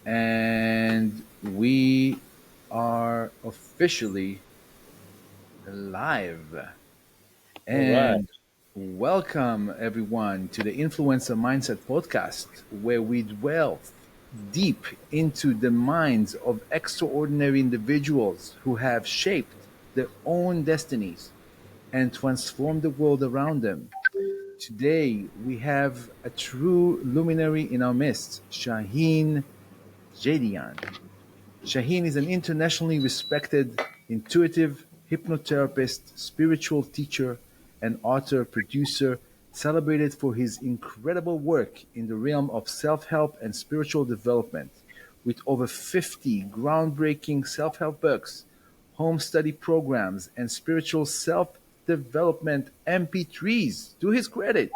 And we are officially live. All right. And welcome everyone to the Influencer Mindset podcast, where we delve deep into the minds of extraordinary individuals who have shaped their own destinies and transformed the world around them. Today, we have a true luminary in our midst, Shahin Jedian. Shahin is an internationally respected intuitive hypnotherapist, spiritual teacher, and author producer, celebrated for his incredible work in the realm of self help and spiritual development. With over 50 groundbreaking self help books, home study programs, and spiritual self development MP3s, to his credit,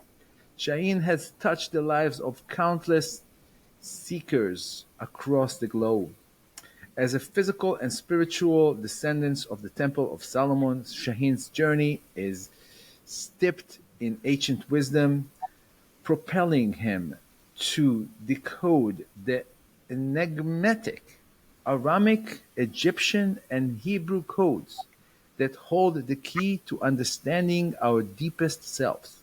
Shahin has touched the lives of countless seekers across the globe. As a physical and spiritual descendant of the Temple of Solomon, Shahin's journey is steeped in ancient wisdom, propelling him to decode the enigmatic Aramaic, Egyptian, and Hebrew codes that hold the key to understanding our deepest selves.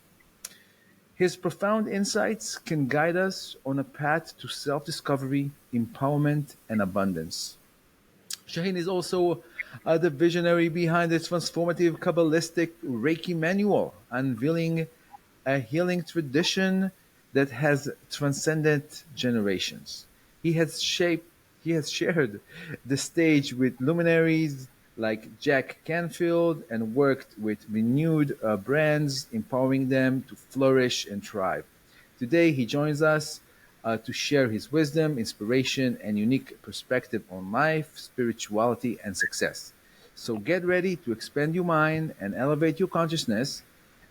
His profound insights can guide us on a path to self discovery, empowerment, and abundance. Shaheen is also the visionary behind the transformative Kabbalistic Reiki manual, unveiling a healing tradition that has transcended generations. He has shaped, he has shared the stage with luminaries like Jack Canfield and worked with renewed brands, empowering them to flourish and thrive. Today, he joins us to share his wisdom, inspiration, and unique perspective on life, spirituality, and success. So get ready to expand your mind and elevate your consciousness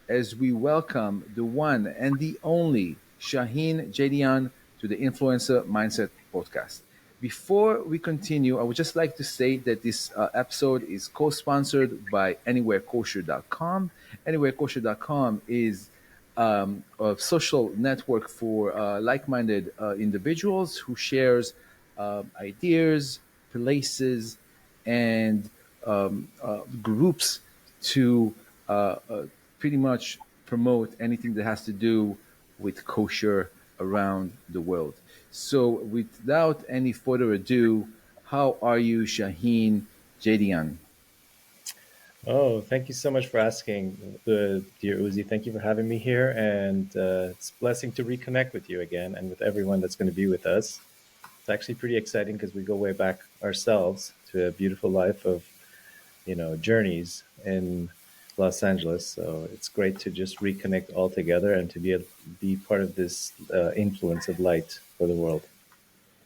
as we welcome the one and the only Shahin Jedian to the Influencer Mindset podcast. Before we continue, I would just like to say that this episode is co sponsored by AnywhereKosher.com. AnywhereKosher.com is a social network for like-minded individuals who shares ideas, places, and groups to pretty much promote anything that has to do with kosher around the world. So, without any further ado, how are you, Shaheen Jadian? Oh, thank you so much for asking, dear Uzi. Thank you for having me here, and it's a blessing to reconnect with you again and with everyone that's going to be with us. It's actually pretty exciting because we go way back ourselves to a beautiful life of journeys in Los Angeles. So it's great to just reconnect all together and to be part of this influence of light for the world.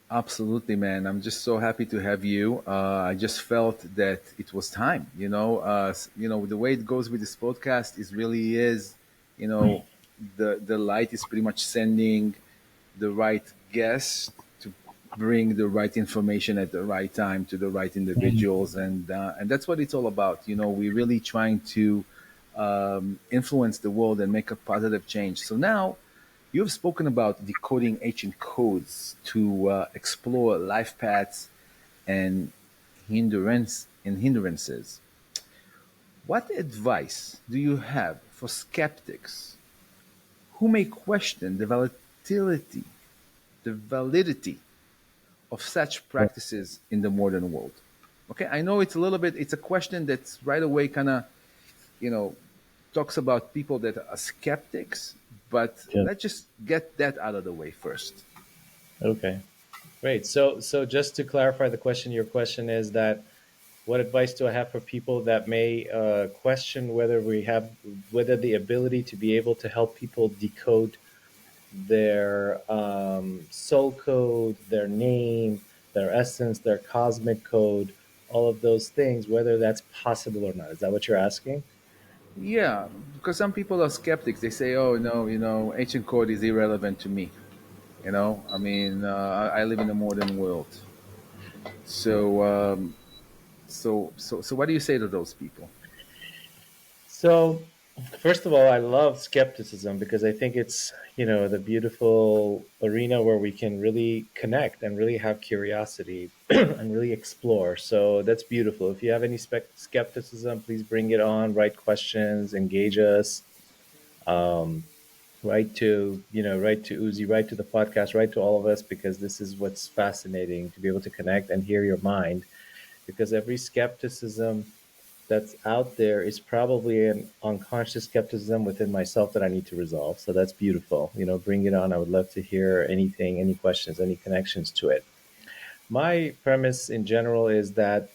Absolutely, man. I'm just so happy to have you. I just felt that it was time. The way it goes with this podcast is really is, you know, the light is pretty much sending the right guest to bring the right information at the right time to the right individuals, and that's what it's all about. We're really trying to influence the world and make a positive change. So now you have spoken about decoding ancient codes to explore life paths and hindrances. What advice do you have for skeptics who may question the validity of such practices in the modern world? Okay, I know it's a question that's right away kind of, you know, talks about people that are skeptics, but Yeah. let's just get that out of the way first. Okay. Great. So just to clarify the question, your question is that what advice do I have for people that may question whether the ability to be able to help people decode their soul code, their name, their essence, their cosmic code, all of those things, whether that's possible or not. Is that what you're asking? Yeah, because some people are skeptics. They say, "Oh no, ancient code is irrelevant to me." I mean, I live in a modern world. So what do you say to those people? So. First of all, I love skepticism because I think it's, the beautiful arena where we can really connect and really have curiosity and really explore. So that's beautiful. If you have any skepticism, please bring it on, write questions, engage us. Um, write to Uzi, write to the podcast, write to all of us, because this is what's fascinating, to be able to connect and hear your mind. Because every skepticism that's out there is probably an unconscious skepticism within myself that I need to resolve. So that's beautiful. Bring it on. I would love to hear anything, any questions, any connections to it. My premise in general is that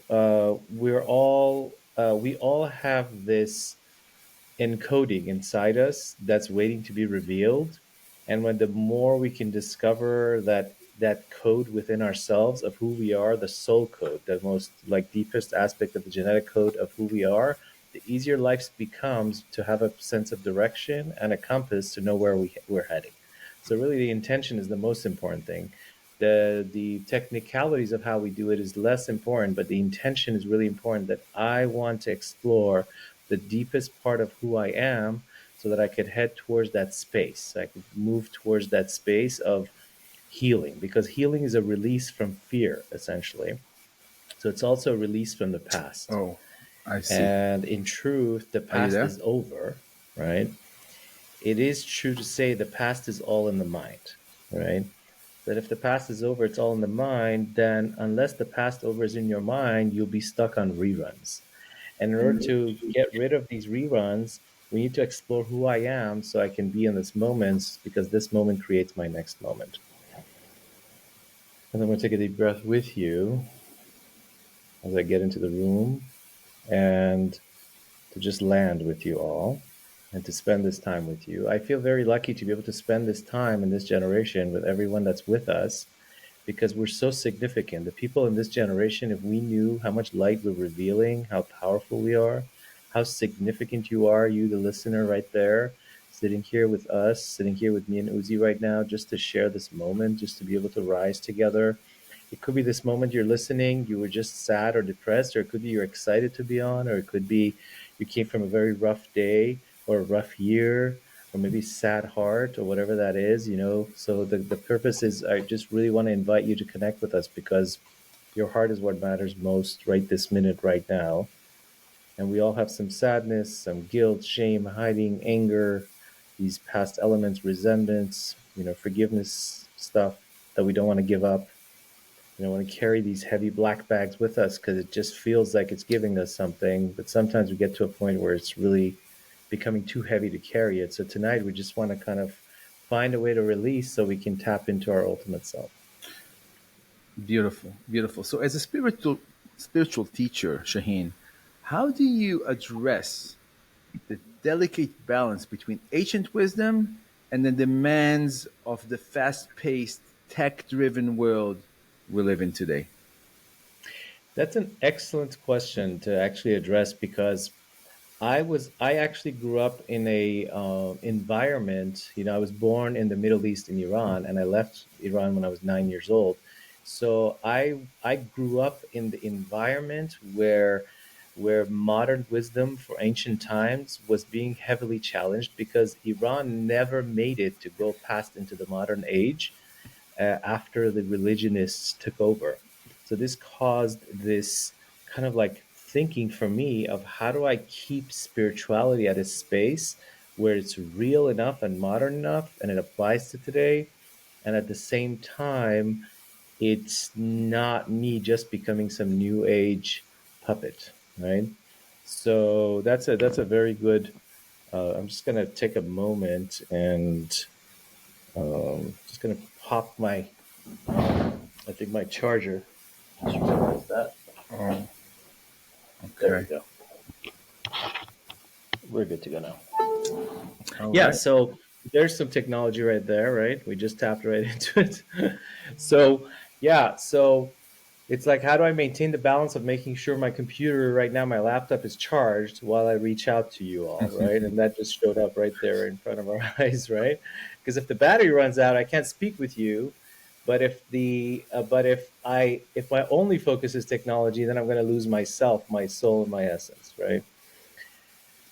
we all have this encoding inside us that's waiting to be revealed. And when the more we can discover that code within ourselves of who we are, the soul code, the most like deepest aspect of the genetic code of who we are, the easier life becomes to have a sense of direction and a compass to know where we're heading. So really the intention is the most important thing. The technicalities of how we do it is less important, but the intention is really important, that I want to explore the deepest part of who I am so that I could head towards that space. I could move towards that space of healing, because healing is a release from fear, essentially. So it's also a release from the past. Oh, I see. And in truth, the Are you past there? is over, right? It is true to say the past is all in the mind, right? That if the past is over, it's all in the mind, then unless the past over is in your mind, you'll be stuck on reruns. And in order to get rid of these reruns, we need to explore who I am so I can be in this moment, because this moment creates my next moment. And I'm going to take a deep breath with you as I get into the room, and to just land with you all and to spend this time with you. I feel very lucky to be able to spend this time in this generation with everyone that's with us, because we're so significant. The people in this generation, if we knew how much light we're revealing, how powerful we are, how significant you are, you, the listener right there, sitting here with us, sitting here with me and Uzi right now, just to share this moment, just to be able to rise together. It could be this moment you're listening, you were just sad or depressed, or it could be you're excited to be on, or it could be you came from a very rough day or a rough year, or maybe sad heart, or whatever that is. So the purpose is, I just really want to invite you to connect with us, because your heart is what matters most right this minute, right now. And we all have some sadness, some guilt, shame, hiding, anger, these past elements, resentments, forgiveness stuff that we don't want to give up. We don't want to carry these heavy black bags with us because it just feels like it's giving us something. But sometimes we get to a point where it's really becoming too heavy to carry it. So tonight we just want to kind of find a way to release so we can tap into our ultimate self. Beautiful, beautiful. So, as a spiritual teacher, Shaheen, how do you address the delicate balance between ancient wisdom and the demands of the fast-paced, tech-driven world we live in today? That's an excellent question to actually address, because I actually grew up in a environment. I was born in the Middle East in Iran, and I left Iran when I was 9 years old. So I grew up in the environment where modern wisdom for ancient times was being heavily challenged, because Iran never made it to go past into the modern age after the religionists took over. So this caused this kind of like thinking for me of, how do I keep spirituality at a space where it's real enough and modern enough and it applies to today, and at the same time it's not me just becoming some new age puppet, right? So that's a very good. I'm just gonna take a moment and just gonna pop my I think my charger. Just realized that. Oh, There we okay. go. We're good to go now. All Yeah, right. so there's some technology right there, right? We just tapped right into it. So, yeah, so it's like, how do I maintain the balance of making sure my computer right now, my laptop is charged while I reach out to you all, right? And that just showed up right there in front of our eyes, right? Because if the battery runs out, I can't speak with you. But if my only focus is technology, then I'm going to lose myself, my soul, and my essence, right?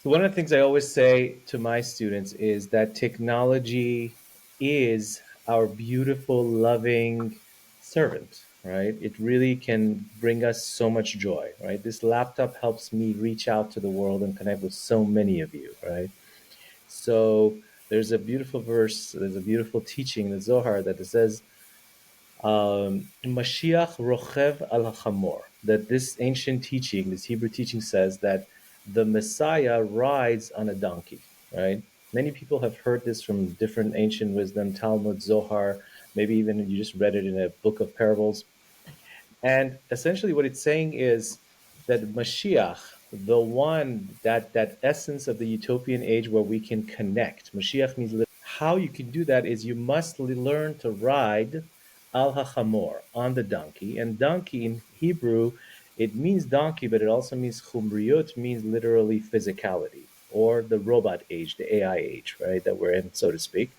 One of the things I always say to my students is that technology is our beautiful, loving servant, right? It really can bring us so much joy, right? This laptop helps me reach out to the world and connect with so many of you, right? So there's a beautiful verse, there's a beautiful teaching in the Zohar that it says, Mashiach rochev al chamor. That this ancient teaching, this Hebrew teaching says that the Messiah rides on a donkey, right? Many people have heard this from different ancient wisdom, Talmud, Zohar, maybe even you just read it in a book of parables. And essentially what it's saying is that Mashiach, the one, that essence of the utopian age where we can connect. Mashiach means how you can do that is you must learn to ride al hachamor, on the donkey. And donkey in Hebrew, it means donkey, but it also means chumriyut, means literally physicality, or the robot age, the AI age, right, that we're in, so to speak.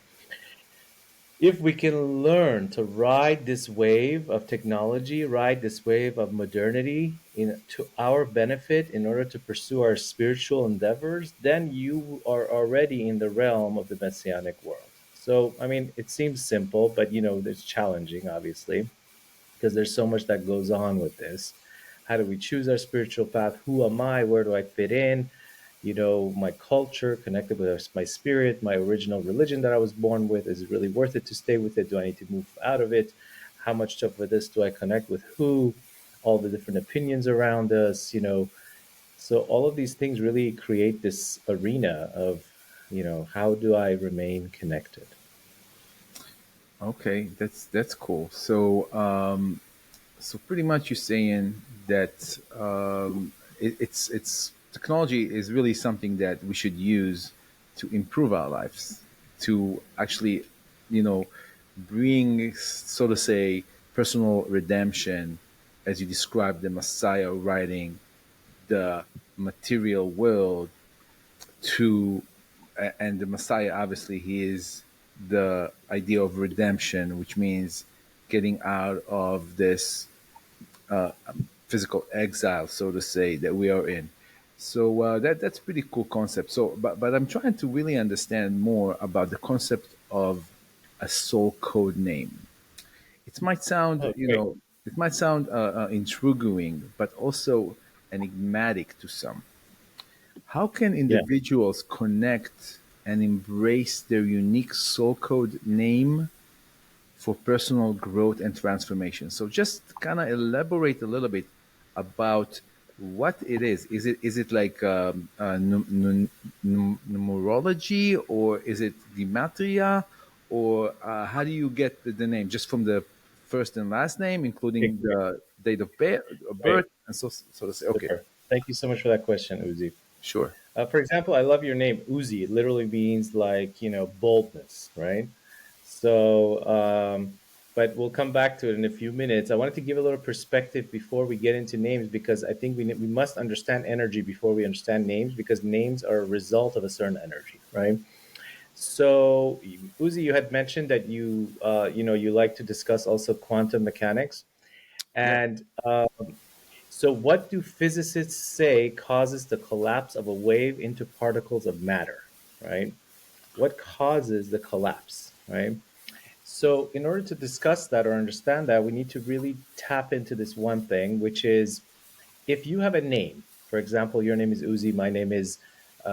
If we can learn to ride this wave of technology, ride this wave of modernity to our benefit in order to pursue our spiritual endeavors, then you are already in the realm of the messianic world. So, I mean, it seems simple, but it's challenging, obviously, because there's so much that goes on with this. How do we choose our spiritual path? Who am I? Where do I fit in? My culture connected with my spirit, my original religion that I was born with. Is it really worth it to stay with it? Do I need to move out of it? How much of this do I connect with who? All the different opinions around us. So all of these things really create this arena of, how do I remain connected? Okay, that's cool. So pretty much you're saying that it's technology is really something that we should use to improve our lives, to actually, you know, bring, so to say, personal redemption, as you described the Messiah riding the material world to, and the Messiah, obviously, he is the idea of redemption, which means getting out of this physical exile, so to say, that we are in. So that's pretty cool concept. So, but I'm trying to really understand more about the concept of a soul code name. It might sound, Oh, great. it might sound intriguing, but also enigmatic to some. How can Yeah. individuals connect and embrace their unique soul code name for personal growth and transformation? So just kind of elaborate a little bit about what it is. Is it like numerology, or is it gematria, or how do you get the name? Just from the first and last name, Okay, including great. the date of birth, Great. and so to say. Okay, Super. Thank you so much for that question, Uzi. sure. For example, I love your name, Uzi. It literally means like, boldness, right? So, but we'll come back to it in a few minutes. I wanted to give a little perspective before we get into names because I think we must understand energy before we understand names because names are a result of a certain energy, right? So, Uzi, you had mentioned that you like to discuss also quantum mechanics. Yeah. And so, what do physicists say causes the collapse of a wave into particles of matter, right? What causes the collapse, right? So, in order to discuss that or understand that, we need to really tap into this one thing, which is if you have a name, for example, your name is Uzi, my name is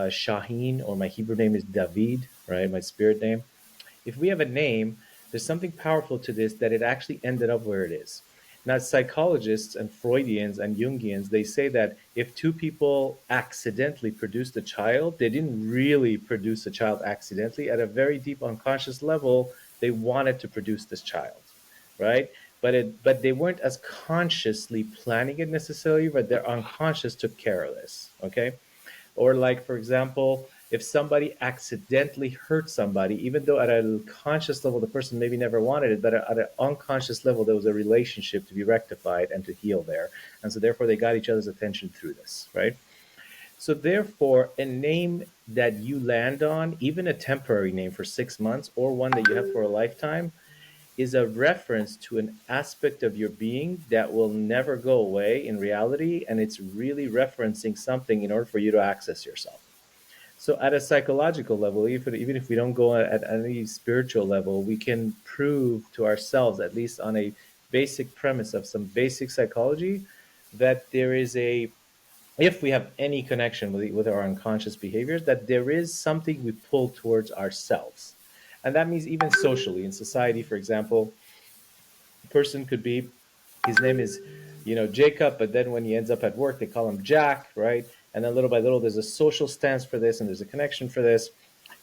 Shahin, or my Hebrew name is David, right? My spirit name. If we have a name, there's something powerful to this that it actually ended up where it is. Now, psychologists and Freudians and Jungians, they say that if two people accidentally produced a child, they didn't really produce a child accidentally. At a very deep unconscious level, they wanted to produce this child, right? But they weren't as consciously planning it necessarily, but their unconscious took care of this. Okay. Or, like, for example, if somebody accidentally hurt somebody, even though at a conscious level the person maybe never wanted it, but at an unconscious level there was a relationship to be rectified and to heal there. And so therefore they got each other's attention through this, right? So therefore, a name that you land on, even a temporary name for 6 months or one that you have for a lifetime, is a reference to an aspect of your being that will never go away in reality. And it's really referencing something in order for you to access yourself. So at a psychological level, even if we don't go at any spiritual level, we can prove to ourselves, at least on a basic premise of some basic psychology, that there is a, if we have any connection with our unconscious behaviors, that there is something we pull towards ourselves. And that means even socially in society, for example, a person could be, his name is, Jacob, but then when he ends up at work, they call him Jack, right? And then little by little, there's a social stance for this and there's a connection for this.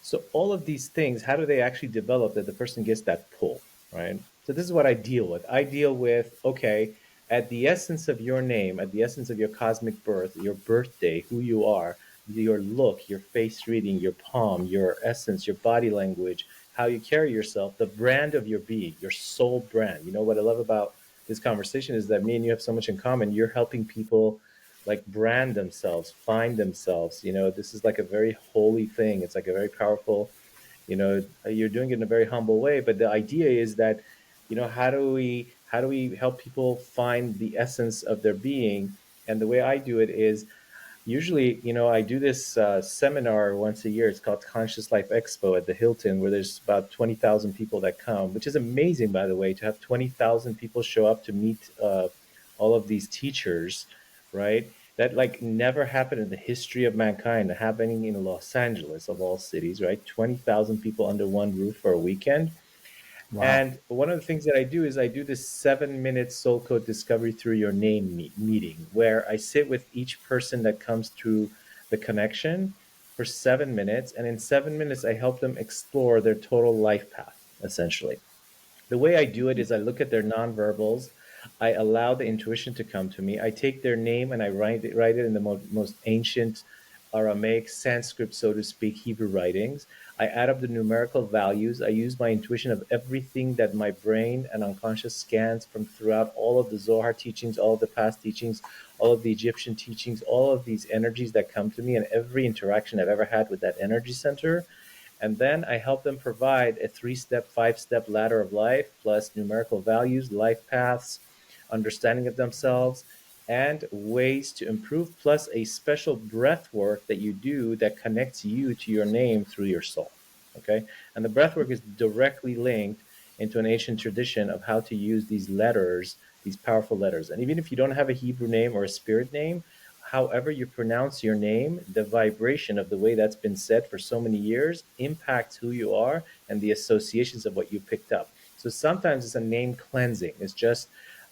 So all of these things, how do they actually develop that the person gets that pull, right? So this is what I deal with. I deal with, okay, at the essence of your name, at the essence of your cosmic birth, your birthday, who you are, your look, your face reading, your palm, your essence, your body language, how you carry yourself, the brand of your being, your soul brand. What I love about this conversation is that me and you have so much in common. You're helping people like brand themselves, find themselves. This is like a very holy thing. It's like a very powerful, you're doing it in a very humble way. But the idea is that, how do we help people find the essence of their being? And the way I do it is, usually, I do this seminar once a year. It's called Conscious Life Expo at the Hilton, where there's about 20,000 people that come, which is amazing, by the way, to have 20,000 people show up to meet all of these teachers, right? That like never happened in the history of mankind, happening in Los Angeles of all cities, right? 20,000 people under one roof for a weekend. Wow. And one of the things that I do is I do this 7 minute soul code discovery through your name meeting, where I sit with each person that comes through the connection for 7 minutes. And in 7 minutes, I help them explore their total life path, essentially. The way I do it is I look at their nonverbals. I allow the intuition to come to me. I take their name and I write it in the most ancient Aramaic, Sanskrit, so to speak, Hebrew writings. I add up the numerical values. I use my intuition of everything that my brain and unconscious scans from throughout all of the Zohar teachings, all of the past teachings, all of the Egyptian teachings, all of these energies that come to me, and every interaction I've ever had with that energy center. And then I help them provide a 3-step, 5-step ladder of life, plus numerical values, life paths, understanding of themselves, and ways to improve, plus a special breath work that you do that connects you to your name through your soul. Okay. And the breath work is directly linked into an ancient tradition of how to use these letters, these powerful letters. And even if you don't have a Hebrew name or a spirit name, however you pronounce your name, the vibration of the way that's been said for so many years impacts who you are and the associations of what you picked up. So sometimes it's a name cleansing. It's just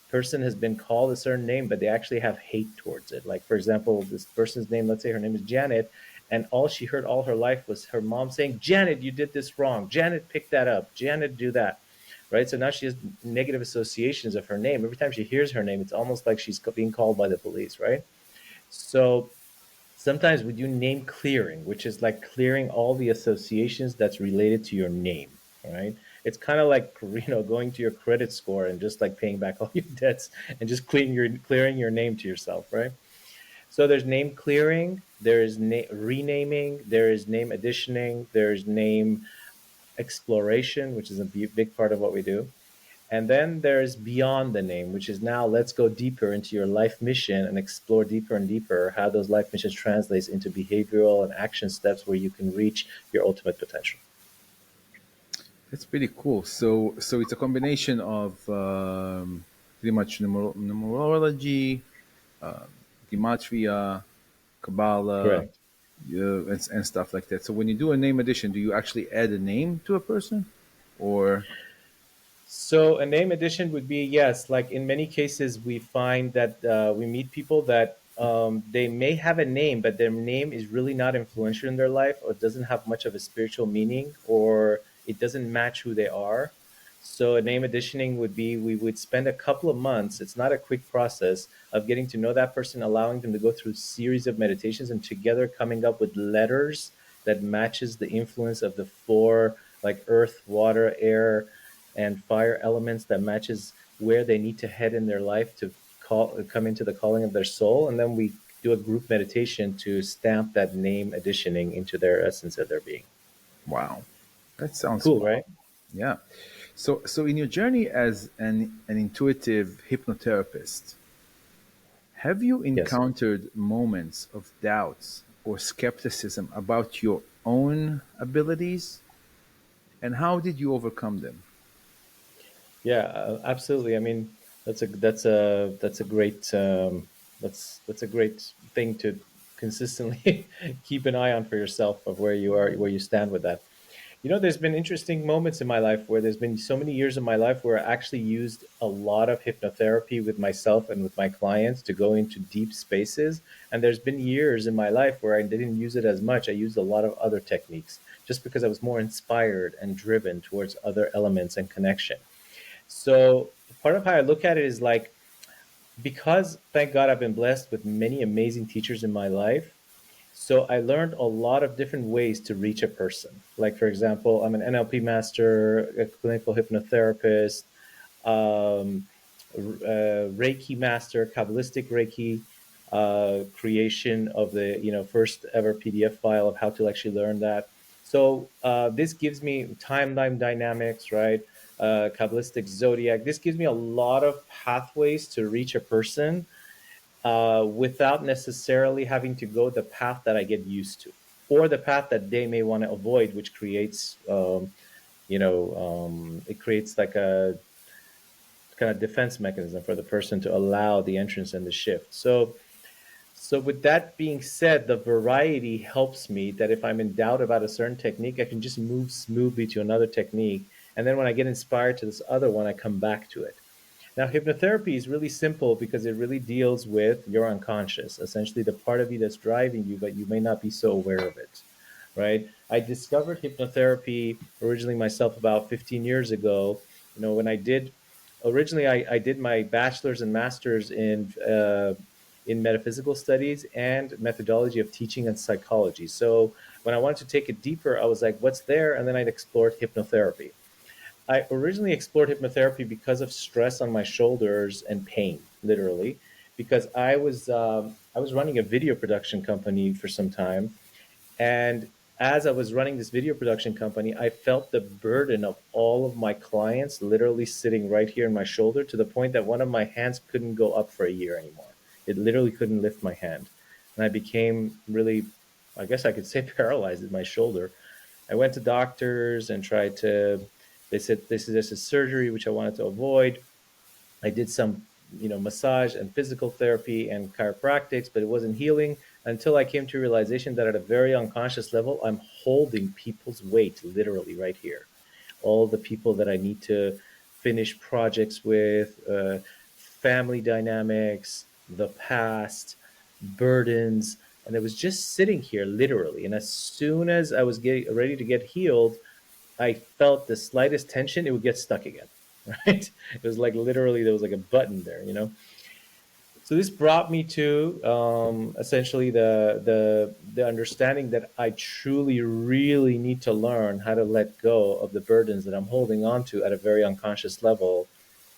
person has been called a certain name, but they actually have hate towards it. Like, for example, this person's name, let's say her name is Janet, and all she heard all her life was her mom saying, Janet, you did this wrong. Janet, pick that up. Janet, do that. Right. So now she has negative associations of her name. Every time she hears her name, it's almost like she's being called by the police. Right. So sometimes we do name clearing, which is like clearing all the associations that's related to your name. All right. It's kind of like, going to your credit score and just like paying back all your debts and just clearing your name to yourself. Right. So there's name clearing, there is renaming, there is name additioning, there's name exploration, which is a big part of what we do. And then there's beyond the name, which is now let's go deeper into your life mission and explore deeper and deeper how those life missions translates into behavioral and action steps where you can reach your ultimate potential. That's pretty cool. So it's a combination of pretty much numerology, uh, gematria, Kabbalah, Correct. and stuff like that. So when you do a name addition, do you actually add a name to a person, or So a name addition would be, yes, like in many cases we find that we meet people that they may have a name, but their name is really not influential in their life or doesn't have much of a spiritual meaning or it doesn't match who they are. So a name additioning would be we would spend a couple of months. It's not a quick process of getting to know that person, allowing them to go through a series of meditations and together coming up with letters that matches the influence of the four like earth, water, air, and fire elements that matches where they need to head in their life to come into the calling of their soul. And then we do a group meditation to stamp that name additioning into their essence of their being. wow, that sounds Cool, powerful. right? Yeah. So in your journey as an intuitive hypnotherapist, have you Yes. encountered moments of doubts or skepticism about your own abilities? And how did you overcome them? Yeah, absolutely. I mean, that's a great that's a great thing to consistently keep an eye on for yourself of where you are, where you stand with that. There's been interesting moments in my life where there's been so many years of my life where I actually used a lot of hypnotherapy with myself and with my clients to go into deep spaces. And there's been years in my life where I didn't use it as much. I used a lot of other techniques just because I was more inspired and driven towards other elements and connection. So part of how I look at it is like, because thank God I've been blessed with many amazing teachers in my life. So I learned a lot of different ways to reach a person. Like, for example, I'm an NLP master, a clinical hypnotherapist, um, Reiki master, Kabbalistic Reiki, creation of the first ever PDF file of how to actually learn that. So this gives me timeline dynamics, right? Kabbalistic zodiac. This gives me a lot of pathways to reach a person without necessarily having to go the path that I get used to, or the path that they may want to avoid, which creates, it creates like a kind of defense mechanism for the person to allow the entrance and the shift. So with that being said, the variety helps me that if I'm in doubt about a certain technique, I can just move smoothly to another technique. And then when I get inspired to this other one, I come back to it. Now, hypnotherapy is really simple because it really deals with your unconscious, essentially the part of you that's driving you, but you may not be so aware of it, right? I discovered hypnotherapy originally myself about 15 years ago. When I did originally, I did my bachelor's and master's in metaphysical studies and methodology of teaching and psychology. So when I wanted to take it deeper, I was like, what's there? And then I'd explored hypnotherapy. I originally explored hypnotherapy because of stress on my shoulders and pain, literally, because I was running a video production company for some time, and as I was running this video production company, I felt the burden of all of my clients literally sitting right here in my shoulder, to the point that one of my hands couldn't go up for a year anymore. It literally couldn't lift my hand, and I became really, I guess I could say, paralyzed in my shoulder. I went to doctors and tried to. They said this is surgery, which I wanted to avoid. I did some, massage and physical therapy and chiropractics, but it wasn't healing until I came to a realization that at a very unconscious level, I'm holding people's weight literally right here. All the people that I need to finish projects with, family dynamics, the past, burdens, and it was just sitting here literally. And as soon as I was getting ready to get healed, I felt the slightest tension, it would get stuck again. Right? It was like literally there was like a button there. So this brought me to essentially the understanding that I truly, really need to learn how to let go of the burdens that I'm holding on to at a very unconscious level.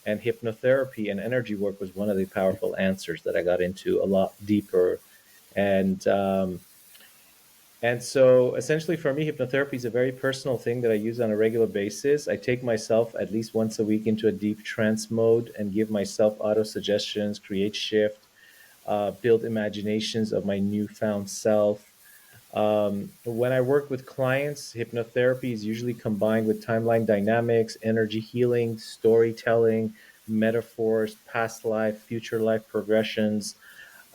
And hypnotherapy and energy work was one of the powerful answers that I got into a lot deeper. And so essentially for me, hypnotherapy is a very personal thing that I use on a regular basis. I take myself at least once a week into a deep trance mode and give myself auto suggestions, create shift, build imaginations of my newfound self. When I work with clients, hypnotherapy is usually combined with timeline dynamics, energy healing, storytelling, metaphors, past life, future life progressions,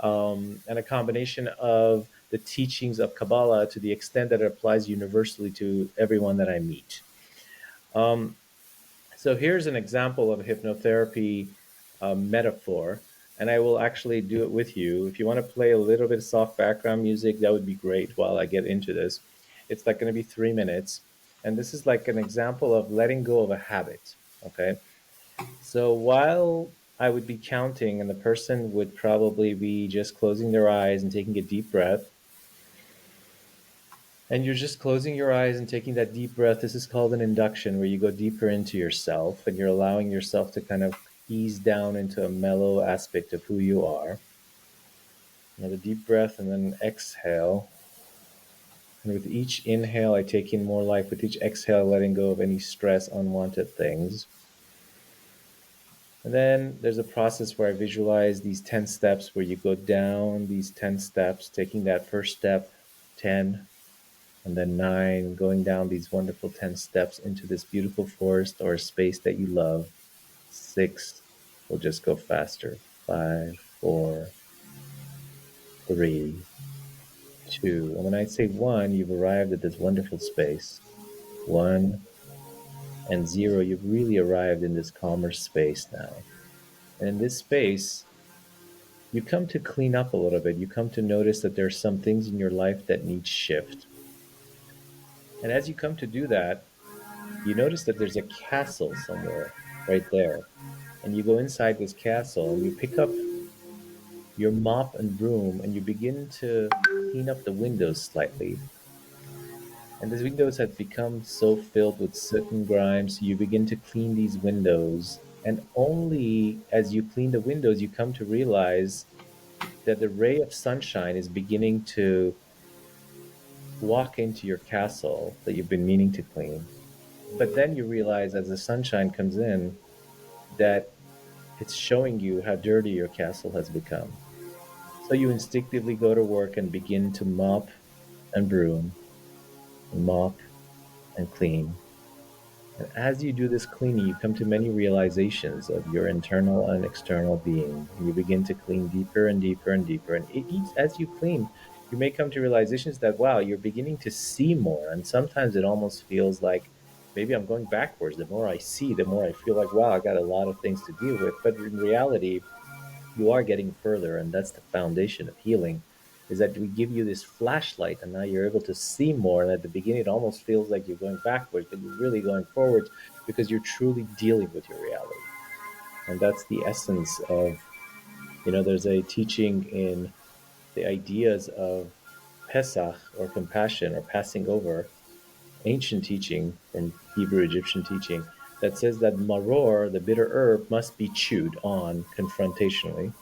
and a combination of the teachings of Kabbalah to the extent that it applies universally to everyone that I meet. Um, so here's an example of a hypnotherapy metaphor, and I will actually do it with you. If you want to play a little bit of soft background music, that would be great while I get into this. It's like going to be 3 minutes, and this is like an example of letting go of a habit. Okay, so while I would be counting, and the person would probably be just closing their eyes and taking a deep breath, and you're just closing your eyes and taking that deep breath. This is called an induction, where you go deeper into yourself and you're allowing yourself to kind of ease down into a mellow aspect of who you are. Another deep breath and then exhale. And with each inhale, I take in more life. With each exhale, letting go of any stress, unwanted things. And then there's a process where I visualize these 10 steps, where you go down these 10 steps, taking that first step 10, and then 9, going down these wonderful 10 steps into this beautiful forest or space that you love. 6 will just go faster. 5, 4, 3, 2. And when I say 1, you've arrived at this wonderful space. 1 and 0, you've really arrived in this calmer space now. And in this space, you come to clean up a little bit. You come to notice that there are some things in your life that need shift. And as you come to do that, you notice that there's a castle somewhere right there. And you go inside this castle and you pick up your mop and broom and you begin to clean up the windows slightly. And these windows have become so filled with soot and grime, so you begin to clean these windows. And only as you clean the windows, you come to realize that the ray of sunshine is beginning to walk into your castle that you've been meaning to clean. But then you realize as the sunshine comes in that it's showing you how dirty your castle has become. So you instinctively go to work and begin to mop and broom, and mop and clean. And as you do this cleaning, you come to many realizations of your internal and external being. And you begin to clean deeper and deeper and deeper. And as you clean, you may come to realizations that, wow, you're beginning to see more. And sometimes it almost feels like maybe I'm going backwards. The more I see, the more I feel like, wow, I got a lot of things to deal with. But in reality, you are getting further. And that's the foundation of healing, is that we give you this flashlight and now you're able to see more. And at the beginning, it almost feels like you're going backwards, but you're really going forwards because you're truly dealing with your reality. And that's the essence of, there's a teaching in the ideas of Pesach or compassion or passing over, ancient teaching from Hebrew Egyptian teaching, that says that maror, the bitter herb, must be chewed on confrontationally.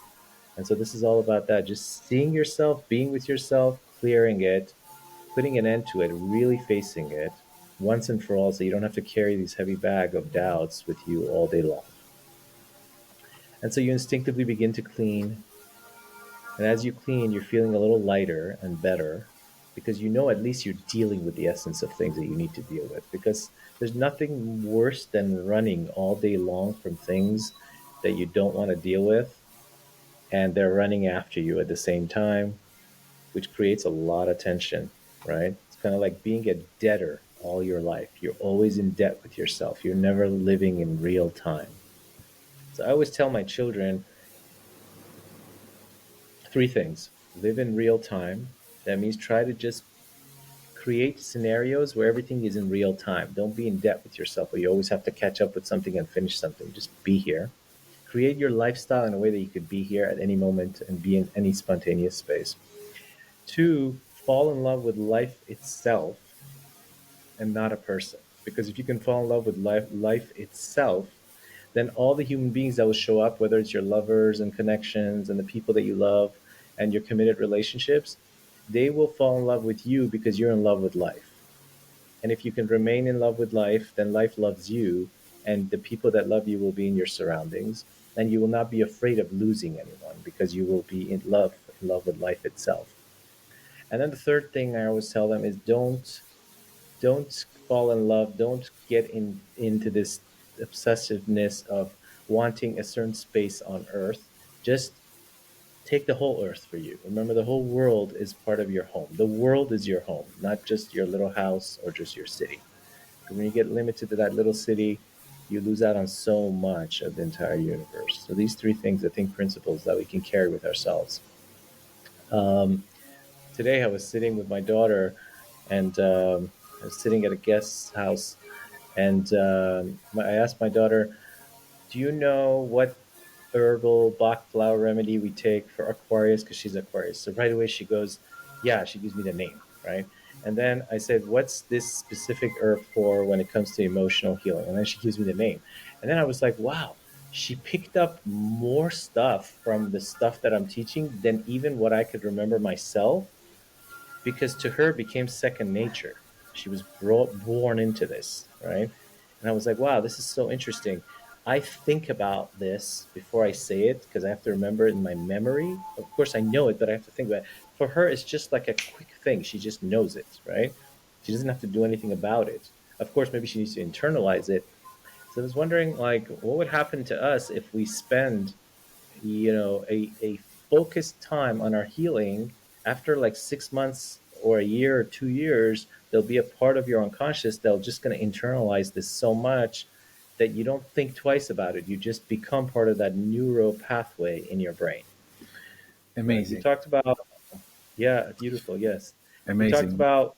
And so this is all about that, just seeing yourself, being with yourself, clearing it, putting an end to it, really facing it once and for all, so you don't have to carry these heavy bag of doubts with you all day long. And so you instinctively begin to clean. And as you clean, you're feeling a little lighter and better because you know at least you're dealing with the essence of things that you need to deal with. Because there's nothing worse than running all day long from things that you don't want to deal with, and they're running after you at the same time, which creates a lot of tension, right? It's kind of like being a debtor all your life. You're always in debt with yourself. You're never living in real time. So I always tell my children three things: live in real time. That means try to just create scenarios where everything is in real time. Don't be in debt with yourself where you always have to catch up with something and finish something. Just be here. Create your lifestyle in a way that you could be here at any moment and be in any spontaneous space. Two, fall in love with life itself and not a person. Because if you can fall in love with life itself, then all the human beings that will show up, whether it's your lovers and connections and the people that you love and your committed relationships, they will fall in love with you because you're in love with life. And if you can remain in love with life, then life loves you, and the people that love you will be in your surroundings, and you will not be afraid of losing anyone because you will be in love with life itself. And then the third thing I always tell them is don't fall in love, don't get into this obsessiveness of wanting a certain space on earth. Just take the whole earth for you. Remember, the whole world is part of your home. The world is your home, not just your little house or just your city. Because when you get limited to that little city, you lose out on so much of the entire universe. So these three things, I think, principles that we can carry with ourselves. um, Today I was sitting with my daughter, and I was sitting at a guest's house, and I asked my daughter, "Do you know what herbal Bach flower remedy we take for Aquarius?" Because she's Aquarius. So right away she goes, "Yeah." She gives me the name, right? And then I said, "What's this specific herb for when it comes to emotional healing?" And then she gives me the name. And then I was like, wow, she picked up more stuff from the stuff that I'm teaching than even what I could remember myself, because to her it became second nature. She was born into this, right? And I was like, wow, this is so interesting. I think about this before I say it because I have to remember it in my memory. Of course, I know it, but I have to think about it. for her it's just like a quick thing. She just knows it, right? She doesn't have to do anything about it. Of course, maybe she needs to internalize it. So I was wondering, like, what would happen to us if we spend, a focused time on our healing? After like 6 months or a year or 2 years, there'll be a part of your unconscious that'll just going to internalize this so much that you don't think twice about it. You just become part of that neural pathway in your brain, right? You Amazing. talked about, yeah, beautiful, yes. You talked Amazing. about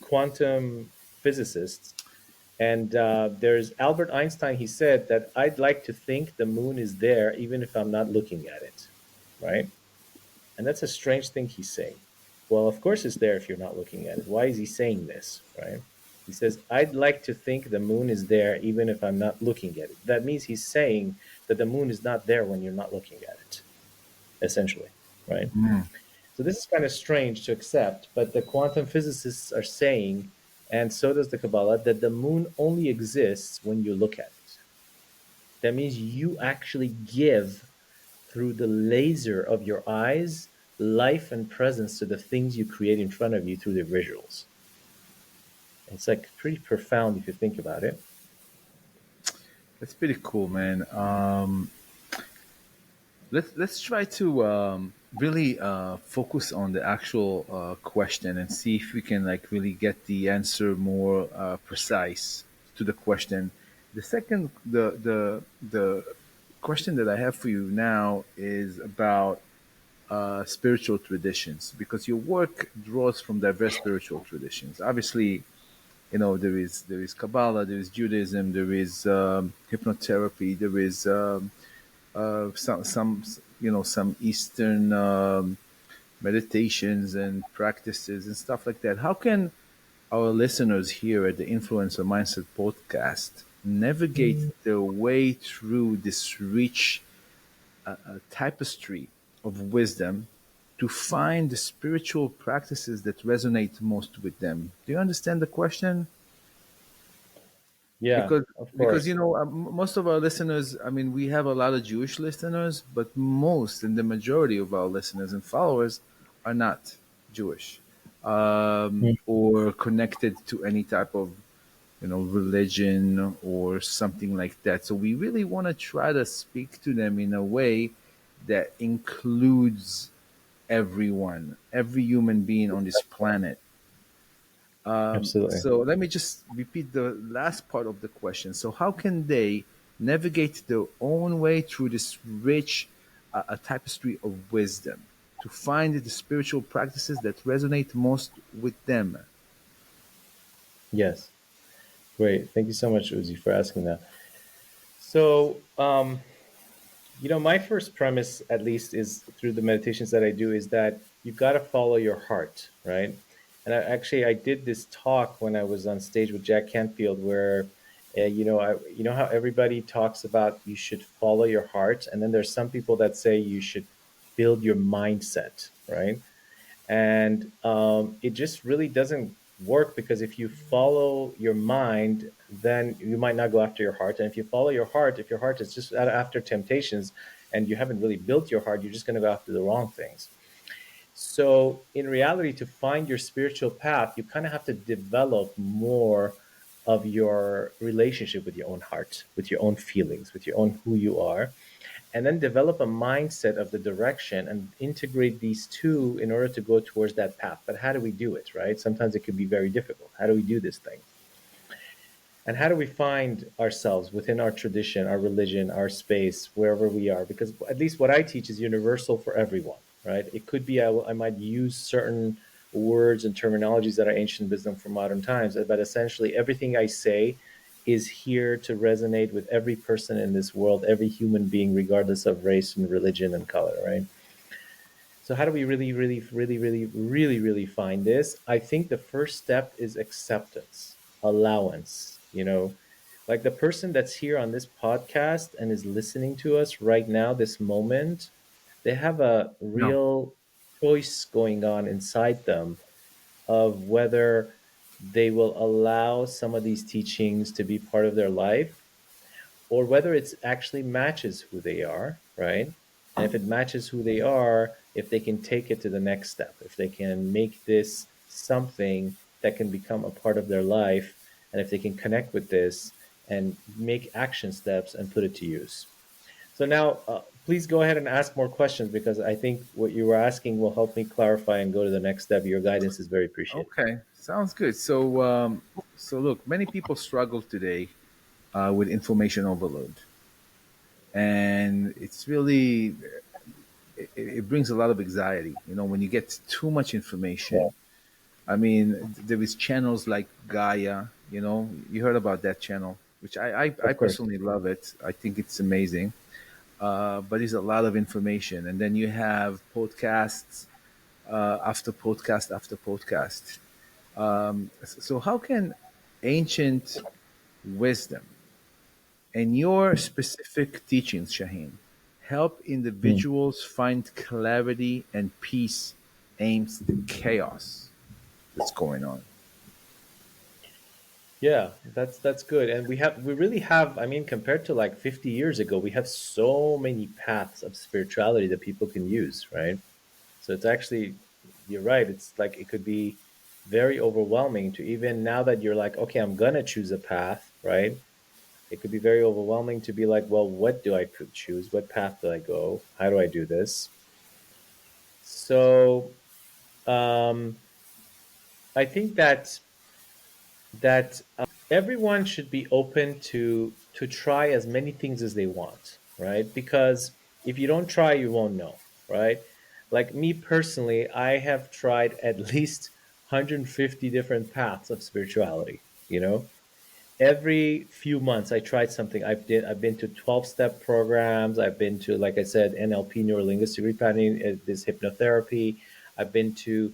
quantum physicists. And there's Albert Einstein. He said that I'd like to think the moon is there even if I'm not looking at it, right? And that's a strange thing he's saying. Well, of course it's there if you're not looking at it. Why is he saying this, right? He says, I'd like to think the moon is there even if I'm not looking at it. That means he's saying that the moon is not there when you're not looking at it, essentially, right? Mm. So this is kind of strange to accept, but the quantum physicists are saying, and so does the Kabbalah, that the moon only exists when you look at it. That means you actually give, through the laser of your eyes, life and presence to the things you create in front of you through the visuals. It's like pretty profound if you think about it. That's pretty cool, man. Let's try to really focus on the actual question and see if we can like really get the answer more precise to the question. The question that I have for you now is about spiritual traditions, because your work draws from diverse spiritual traditions. Obviously, there is Kabbalah, there is Judaism, there is hypnotherapy, there is some Eastern meditations and practices and stuff like that. How can our listeners here at the Influencer Mindset podcast navigate their way through this rich tapestry of wisdom to find the spiritual practices that resonate most with them? Do you understand the question? Yeah, because of because course. most of our listeners, I mean, we have a lot of Jewish listeners, but most and the majority of our listeners and followers are not Jewish, or connected to any type of religion or something like that. So we really want to try to speak to them in a way that includes everyone, every human being on this planet. Absolutely. So let me just repeat the last part of the question. So how can they navigate their own way through this rich a tapestry of wisdom to find the spiritual practices that resonate most with them? Yes. Great. Thank you so much, Uzi, for asking that. So, my first premise, at least, is through the meditations that I do, is that you've got to follow your heart, right? And I did this talk when I was on stage with Jack Canfield, where, how everybody talks about you should follow your heart, and then there's some people that say you should build your mindset, right? And it just really doesn't work, because if you follow your mind, then you might not go after your heart. And if you follow your heart, if your heart is just after temptations and you haven't really built your heart, you're just going to go after the wrong things. So in reality, to find your spiritual path, you kind of have to develop more of your relationship with your own heart, with your own feelings, with your own who you are, and then develop a mindset of the direction and integrate these two in order to go towards that path. But how do we do it, right? Sometimes it can be very difficult. How do we do this thing? And how do we find ourselves within our tradition, our religion, our space, wherever we are? Because at least what I teach is universal for everyone, right? It could be I might use certain words and terminologies that are ancient wisdom from modern times, but essentially everything I say is here to resonate with every person in this world, every human being, regardless of race and religion and color, right? So how do we really, really, really, really, really, really find this? I think the first step is acceptance, allowance. Like the person that's here on this podcast and is listening to us right now, this moment, they have a No. real choice going on inside them of whether they will allow some of these teachings to be part of their life, or whether it actually matches who they are, right? And if it matches who they are, if they can take it to the next step, if they can make this something that can become a part of their life, and if they can connect with this and make action steps and put it to use. So now, please go ahead and ask more questions, because I think what you were asking will help me clarify and go to the next step. Your guidance is very appreciated. Okay, sounds good. So look, many people struggle today with information overload, and it's really it brings a lot of anxiety. You know, when you get too much Yeah, information. I mean, there is channels like Gaia. You know, you heard about that channel, which I of course. personally love it. I think it's amazing. But it's a lot of information, and then you have podcasts after podcast after podcast. So how can ancient wisdom and your specific teachings, Shaheen, help Hmm. individuals find clarity and peace amidst the chaos that's going on? Yeah, that's good. And we really have, I mean, compared to like 50 years ago, we have so many paths of spirituality that people can use, right? So it's actually, you're right. It's like it could be very overwhelming to, even now that you're like, okay, I'm gonna choose a path, right? It could be very overwhelming to be like, well, what do I choose? What path do I go? How do I do this? So um, I think that everyone should be open to try as many things as they want, right? Because if you don't try, you won't know, right? Like me personally, I have tried at least 150 different paths of spirituality, you know? Every few months I tried something. I've been to 12-step programs. I've been to, like I said, NLP, neuro linguistic repattern, this hypnotherapy. I've been to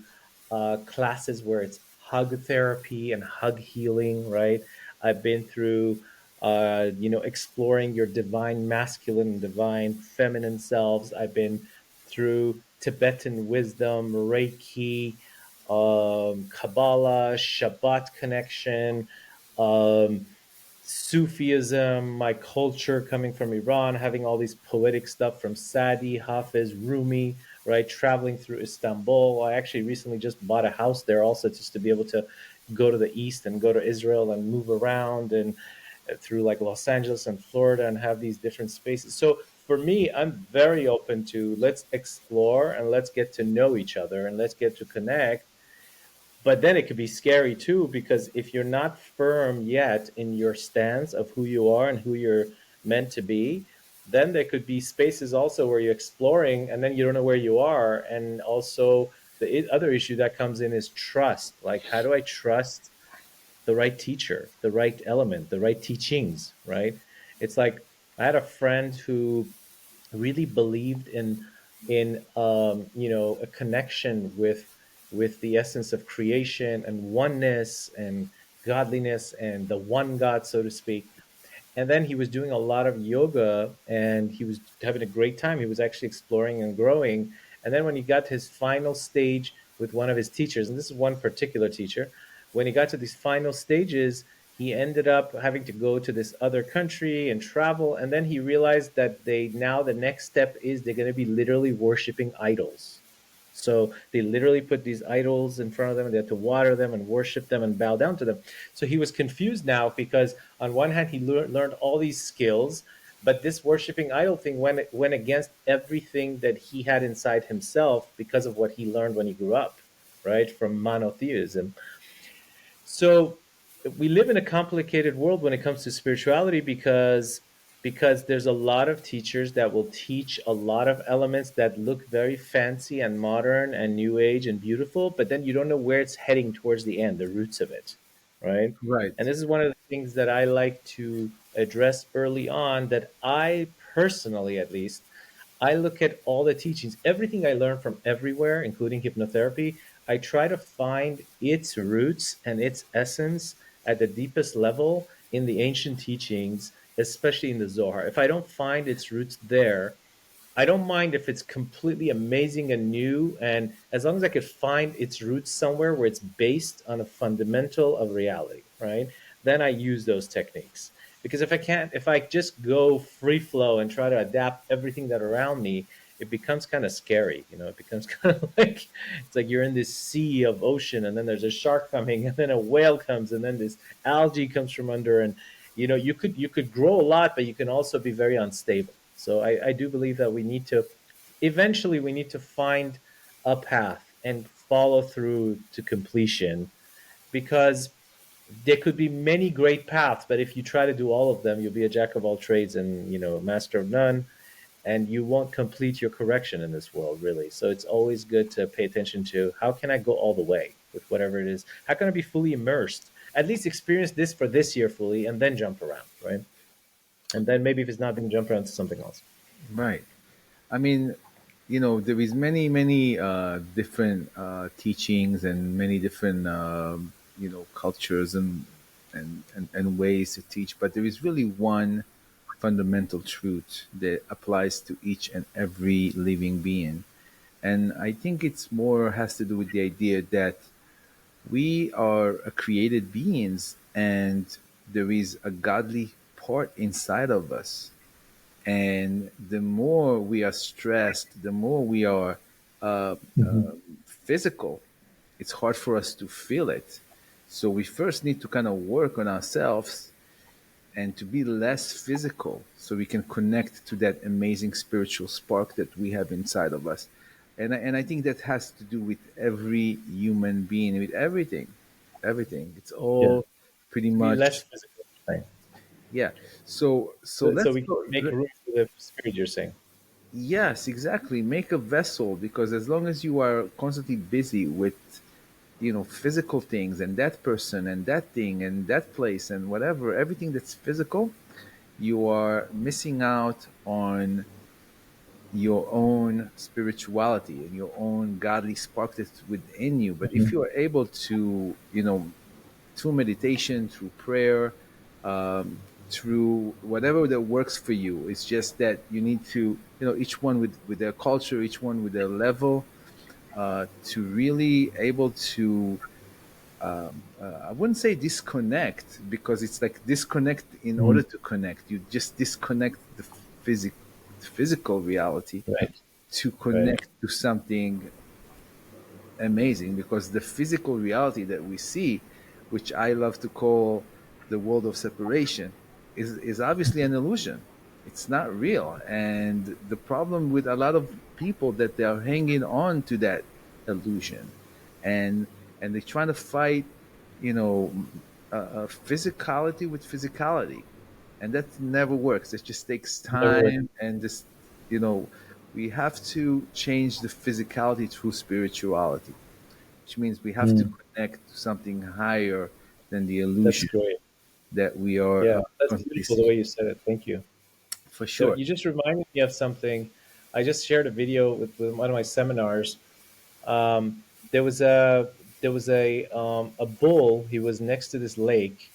classes where it's hug therapy and hug healing, right? I've been through exploring your divine masculine and divine feminine selves. I've been through Tibetan wisdom, Reiki, Kabbalah, Shabbat connection, um, Sufism, my culture coming from Iran, having all these poetic stuff from Sadi, Hafiz, Rumi, right? Traveling through Istanbul. I actually recently just bought a house there also, just to be able to go to the east and go to Israel and move around, and through like Los Angeles and Florida, and have these different spaces. So for me, I'm very open to, let's explore and let's get to know each other and let's get to connect. But then it could be scary too, because if you're not firm yet in your stance of who you are and who you're meant to be, then there could be spaces also where you're exploring and then you don't know where you are. And also, the other issue that comes in is trust. Like, how do I trust the right teacher, the right element, the right teachings, right? It's like, I had a friend who really believed in a connection with the essence of creation and oneness and godliness and the one God, so to speak. And then he was doing a lot of yoga and he was having a great time. He was actually exploring and growing. And then when he got to his final stage with one of his teachers, and this is one particular teacher, when he got to these final stages, he ended up having to go to this other country and travel. And then he realized that the next step is they're going to be literally worshiping idols. So they literally put these idols in front of them, and they had to water them and worship them and bow down to them. So he was confused now, because on one hand he learned all these skills, but this worshiping idol thing went against everything that he had inside himself because of what he learned when he grew up, right, from monotheism. So we live in a complicated world when it comes to spirituality, because there's a lot of teachers that will teach a lot of elements that look very fancy and modern and new age and beautiful, but then you don't know where it's heading towards the end, the roots of it, right? And Right. this is one of the things that I like to address early on, that I personally, at least, I look at all the teachings, everything I learn from everywhere, including hypnotherapy. I try to find its roots and its essence at the deepest level in the ancient teachings, especially in the Zohar. If I don't find its roots there, I don't mind if it's completely amazing and new. And as long as I could find its roots somewhere where it's based on a fundamental of reality, right? Then I use those techniques. Because if I just go free flow and try to adapt everything that around me, it becomes kind of scary. It becomes kind of like it's like you're in this sea of ocean, and then there's a shark coming, and then a whale comes, and then this algae comes from under, and you could grow a lot, but you can also be very unstable. So I do believe that we need to eventually we need to find a path and follow through to completion, because there could be many great paths, but if you try to do all of them, you'll be a jack of all trades and master of none, and you won't complete your correction in this world, really. So it's always good to pay attention to, how can I go all the way with whatever it is? How can I be fully immersed? At least experience this for this year fully, and then jump around, right? And then maybe if it's not, then jump around to something else. Right. I mean, there is many different teachings and many different cultures and ways to teach, but there is really one fundamental truth that applies to each and every living being. And I think it's more has to do with the idea that we are a created beings, and there is a godly part inside of us. And the more we are stressed, the more we are uh, Hmm. uh, physical, it's hard for us to feel it. So we first need to kind of work on ourselves and to be less physical so we can connect to that amazing spiritual spark that we have inside of us. And I think that has to do with every human being, with everything. Everything. It's Yeah, all pretty to be less much, physical, right? yeah. So So let's we go. make room for the spirit, you're saying. Yes, exactly. Make a vessel, because as long as you are constantly busy with, physical things and that person and that thing and that place and whatever, everything that's physical, you are missing out on your own spirituality and your own godly spark that's within you. But if Mhm. you are able to, through meditation, through prayer, through whatever that works for you. It's just that you need to, each one with their culture, each one with their level, to really able to. I wouldn't say disconnect, because it's like disconnect in order Mhm. to connect. You just disconnect the physical reality Right, to right. connect to something amazing, because the physical reality that we see, which I love to call the world of separation, is obviously an illusion. It's not real. And the problem with a lot of people, that they are hanging on to that illusion, and they're trying to fight, you know, physicality with physicality, and that never works. It just takes Never work. time, and just, you know, we have to change the physicality through spirituality, which means we have to Mm. connect to something higher than the That's illusion great. that we are Yeah, that's constantly beautiful the way seeing. you said it. Thank you. For So sure. you just reminded me of something. I just shared a video with one of my seminars. Um, there was a bull. He was next to this lake,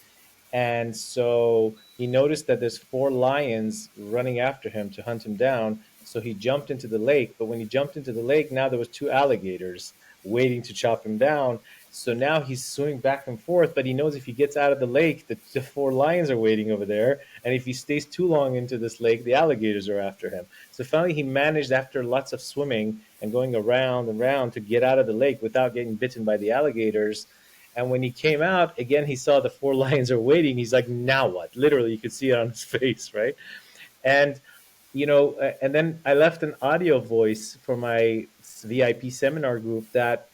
and so he noticed that there's four lions running after him to hunt him down. So he jumped into the lake. But when he jumped into the lake, now there was two alligators waiting to chop him down. So now he's swimming back and forth. But he knows if he gets out of the lake, the four lions are waiting over there. And if he stays too long into this lake, the alligators are after him. So finally, he managed, after lots of swimming and going around and around, to get out of the lake without getting bitten by the alligators. And when he came out again, he saw the four lions are waiting. He's like, "Now what?" Literally, you could see it on his face, right? And and then I left an audio voice for my VIP seminar group. That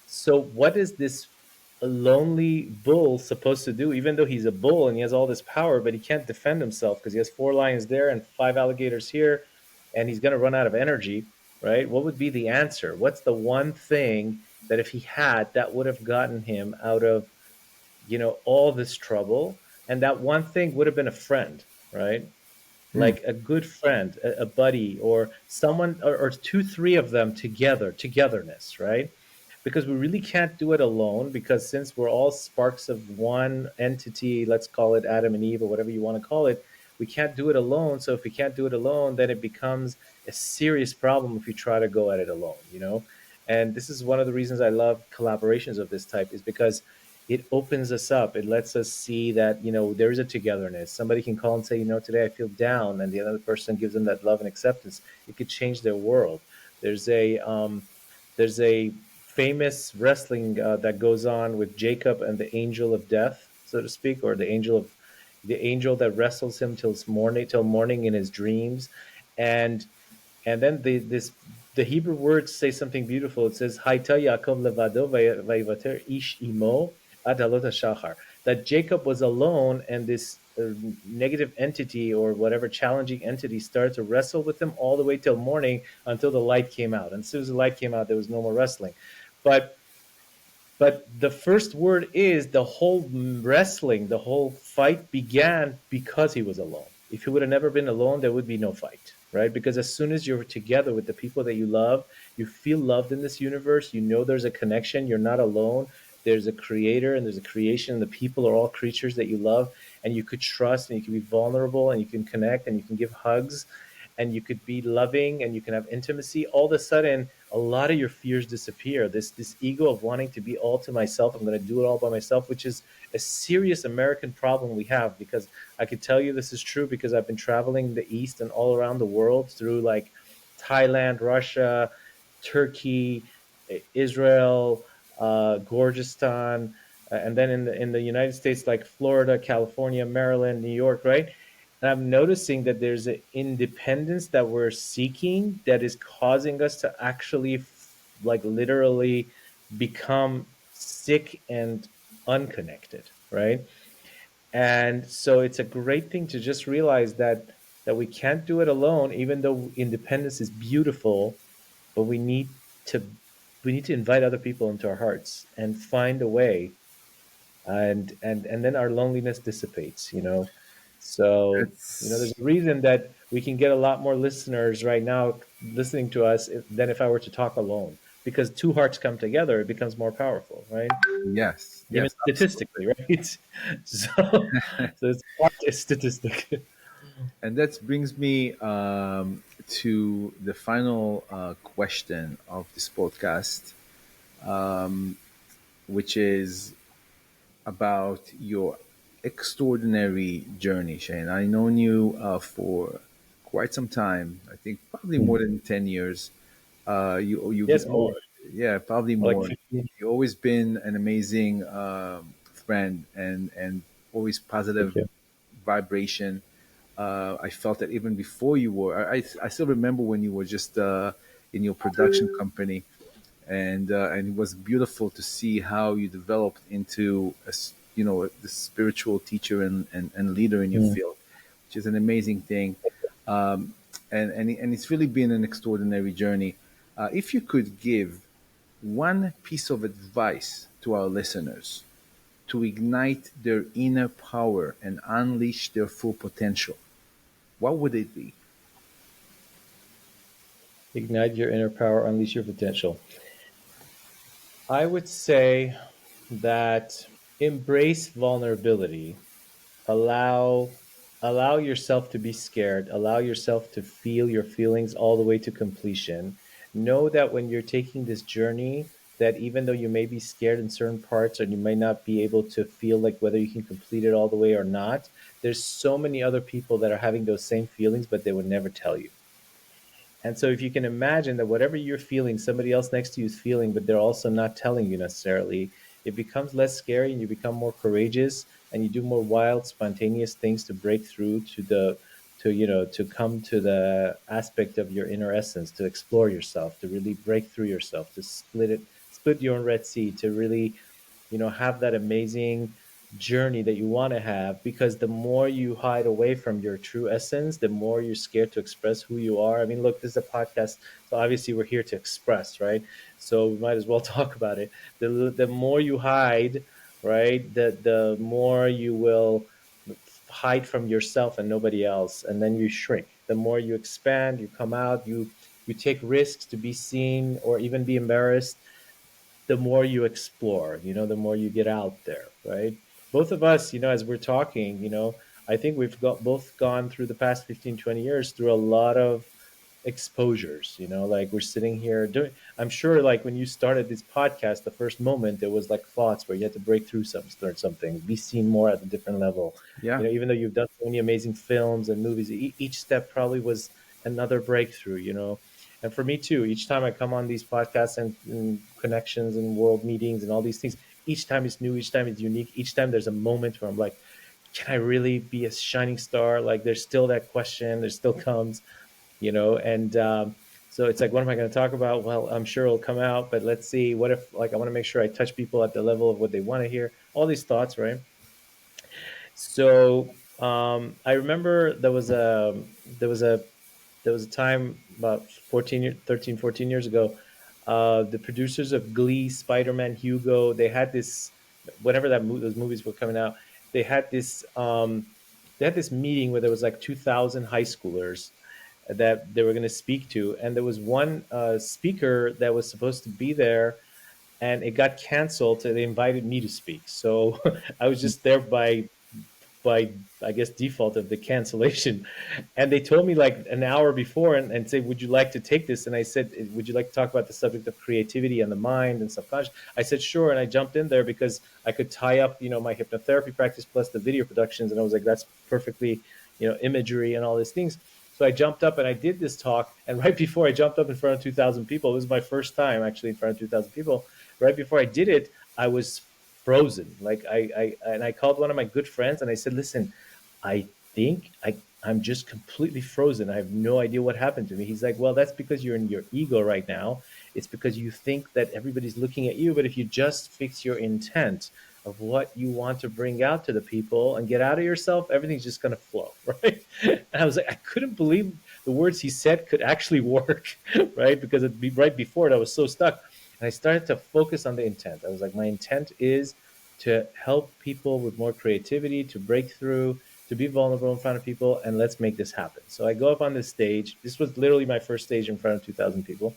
so, what is this lonely bull supposed to do? Even though he's a bull and he has all this power, but he can't defend himself because he has four lions there and five alligators here, and he's going to run out of energy, right? What would be the answer? What's the one thing that if he had, that would have gotten him out of all this trouble? And that one thing would have been a friend, right? Hmm. Like a good friend, a buddy, or someone, or two, three of them together, togetherness, right? Because we really can't do it alone, because since we're all sparks of one entity, let's call it Adam and Eve or whatever you want to call it, we can't do it alone. So if we can't do it alone, then it becomes a serious problem if we try to go at it alone. And this is one of the reasons I love collaborations of this type, is because it opens us up. It lets us see that, there is a togetherness. Somebody can call and say, today I feel down, and the other person gives them that love and acceptance. It could change their world. There's a um, there's a famous wrestling that goes on with Jacob and the angel of death, so to speak, or the angel that wrestles him till morning in his dreams. And and then the Hebrew words say something beautiful. It says, "Haita Yaakov levado vayivater ish imo ad halot hashachar." That Jacob was alone, and this negative entity, or whatever challenging entity, started to wrestle with him all the way till morning, until the light came out. And as soon as the light came out, there was no more wrestling. But the first word is the whole wrestling, the whole fight began because he was alone. If he would have never been alone, there would be no fight, right? Because as soon as you're together with the people that you love, you feel loved in this universe. You know there's a connection. You're not alone. There's a creator and there's a creation, and the people are all creatures that you love, and you could trust, and you can be vulnerable, and you can connect, and you can give hugs, and you could be loving, and you can have intimacy. All of a sudden, a lot of your fears disappear. This ego of wanting to be all to myself, I'm going to do it all by myself, which is a serious American problem we have. Because I could tell you this is true, because I've been traveling the East and all around the world, through like Thailand, Russia, Turkey, Israel, Gorgistan, and then in the United States, like Florida, California, Maryland, New York, right? And I'm noticing that there's an independence that we're seeking that is causing us to actually, like, literally become sick and unconnected, right? And so it's a great thing to just realize that we can't do it alone, even though independence is beautiful. But to we need to invite other people into our hearts and find a way, and then our loneliness dissipates. So, there's That's a reason that we can get a lot more listeners right now listening to us, than if I were to talk alone, because two hearts come together, it becomes more powerful, right? yes, Even yes, absolutely. statistically, right? So it's part a statistic. And that brings me to the final question of this podcast, which is about your extraordinary journey, Shane. I've known you for quite some time. I think probably more Hmm. than 10 years. You've been Yes, more. probably More like more. 15. You've always been an amazing friend, and always Thank positive you. vibration. I felt that even before you were. I still remember when you were just in your production company, and it was beautiful to see how you developed into the spiritual teacher and leader in your Mm. field, which is an amazing thing. And it's really been an extraordinary journey. If you could give one piece of advice to our listeners to ignite their inner power and unleash their full potential, what would it be? Ignite your inner power, unleash your potential. I would say that embrace vulnerability. Allow allow yourself to be scared, allow yourself to feel your feelings all the way to completion. Know that when you're taking this journey, that even though you may be scared in certain parts, or you may not be able to feel like whether you can complete it all the way or not, there's so many other people that are having those same feelings, but they would never tell you. And so, if you can imagine that whatever you're feeling, somebody else next to you is feeling, but they're also not telling you necessarily, it becomes less scary, and you become more courageous, and you do more wild, spontaneous things to break through to come to the aspect of your inner essence, to explore yourself, to really break through yourself, to split your own Red Sea, to really, have that amazing journey that you want to have. Because the more you hide away from your true essence, the more you're scared to express who you are. I mean, look, this is a podcast, so obviously we're here to express, right? So we might as well talk about it. The more you hide, right, the more you will hide from yourself and nobody else, and then you shrink. The more you expand, you come out, you take risks to be seen or even be embarrassed. The more you explore, the more you get out there, right? Both of us, as we're talking, I think we've both gone through the past 15, 20 years through a lot of exposures, like we're sitting here doing. I'm sure, like when you started this podcast, the first moment there was like thoughts where you had to break through something, be seen more at a different level. Yeah. Even though you've done so many amazing films and movies, each step probably was another breakthrough. And for me too, each time I come on these podcasts and connections and world meetings and all these things, each time it's new, each time it's unique, each time there's a moment where I'm like, can I really be a shining star? Like there's still that question, there still comes, and so it's like, what am I going to talk about? Well, I'm sure it'll come out, but let's see. What if, like, I want to make sure I touch people at the level of what they want to hear, all these thoughts, right? So I remember there was a time about 14 years ago. The producers of Glee, Spider-Man, Hugo, they had this, whenever those movies were coming out, they had this meeting where there was like 2,000 high schoolers that they were going to speak to, and there was one speaker that was supposed to be there, and it got canceled. So they invited me to speak. So I was just there by I guess default of the cancellation. And they told me like an hour before and say, would you like to take this? And I said, would you like to talk about the subject of creativity and the mind and subconscious? I said, sure. And I jumped in there because I could tie up, my hypnotherapy practice plus the video productions. And I was like, that's perfectly, imagery and all these things. So I jumped up and I did this talk. And right before I jumped up in front of 2,000 people, it was my first time actually in front of 2,000 people. Right before I did it, I was frozen. Like I called one of my good friends and I said, listen, I think I'm just completely frozen. I have no idea what happened to me. He's like, well, that's because you're in your ego right now. It's because you think that everybody's looking at you. But if you just fix your intent of what you want to bring out to the people and get out of yourself, everything's just going to flow. Right. And I was like, I couldn't believe the words he said could actually work. Right. Because right before it, I was so stuck. And I started to focus on the intent. I was like, my intent is to help people with more creativity, to break through, to be vulnerable in front of people, and let's make this happen. So I go up on this stage. This was literally my first stage in front of 2,000 people,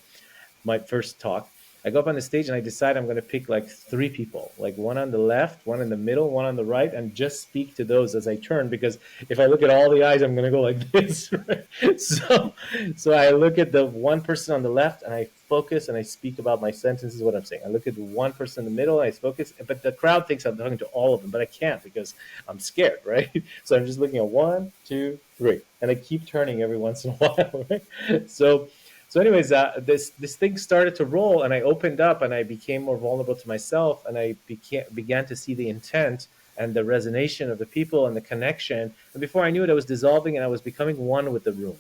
my first talk. I go up on the stage and I decide I'm going to pick like three people, like one on the left, one in the middle, one on the right, and just speak to those as I turn. Because if I look at all the eyes, I'm going to go like this. Right? So I look at the one person on the left and I focus and I speak about my sentences, what I'm saying. I look at the one person in the middle and I focus, but the crowd thinks I'm talking to all of them, but I can't because I'm scared, right? So I'm just looking at 1, 2, 3, and I keep turning every once in a while, right? So, anyways, this thing started to roll, and I opened up, and I became more vulnerable to myself, and I began to see the intent and the resonation of the people and the connection. And before I knew it, I was dissolving, and I was becoming one with the room.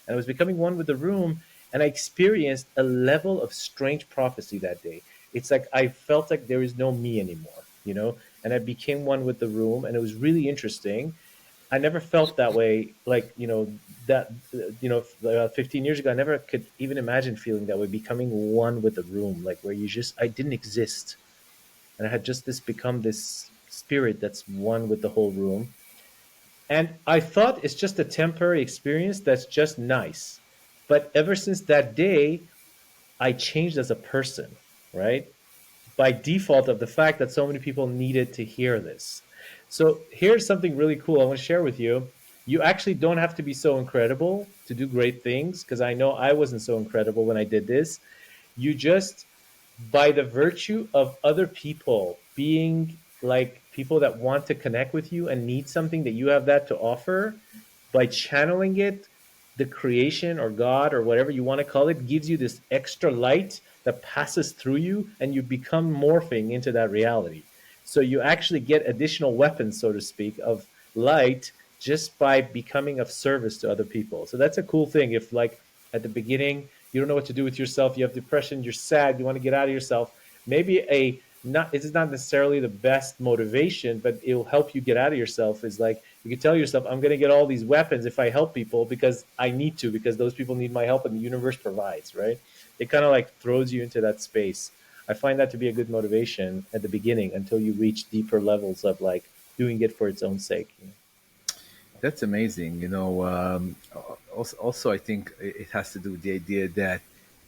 And I was becoming one with the room, and I experienced a level of strange prophecy that day. It's like I felt like there is no me anymore, and I became one with the room, and it was really interesting. I never felt that way. Like, that, 15 years ago, I never could even imagine feeling that way, becoming one with the room, like where I didn't exist. And I had just become this spirit that's one with the whole room. And I thought it's just a temporary experience that's just nice. But ever since that day, I changed as a person, right? By default of the fact that so many people needed to hear this. So here's something really cool I want to share with you. You actually don't have to be so incredible to do great things, because I know I wasn't so incredible when I did this. You just, by the virtue of other people being like people that want to connect with you and need something that you have that to offer, by channeling it, the creation or God or whatever you want to call it gives you this extra light that passes through you, and you become morphing into that reality. So you actually get additional weapons, so to speak, of light just by becoming of service to other people. So that's a cool thing. If, like, at the beginning you don't know what to do with yourself, you have depression, you're sad, you want to get out of yourself, maybe it's not necessarily the best motivation, but it'll help you get out of yourself. Is like, you can tell yourself, I'm going to get all these weapons if I help people, because I need to, because those people need my help and the universe provides, right? It kind of like throws you into that space. I find that to be a good motivation at the beginning until you reach deeper levels of like doing it for its own sake. That's amazing. Also, I think it has to do with the idea that,